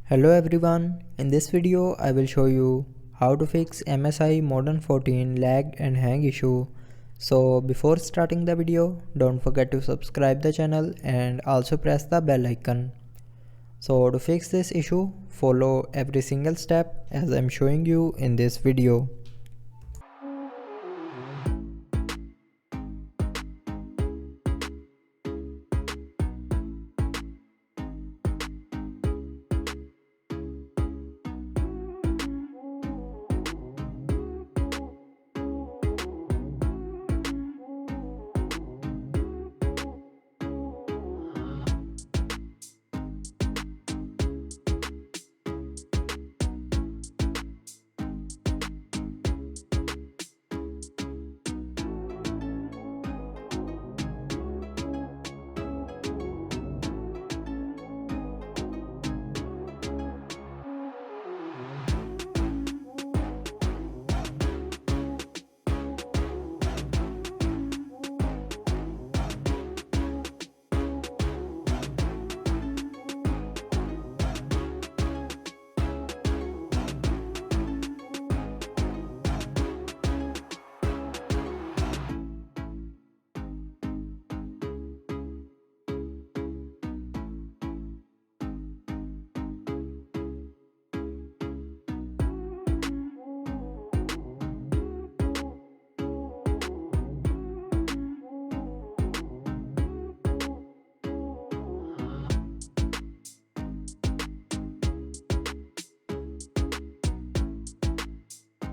Hello everyone, in this video I will show you how to fix MSI Modern 14 lag and hang issue. So before starting the video, don't forget to subscribe the channel and also press the bell icon. So to fix this issue, follow every single step as I am showing you in this video.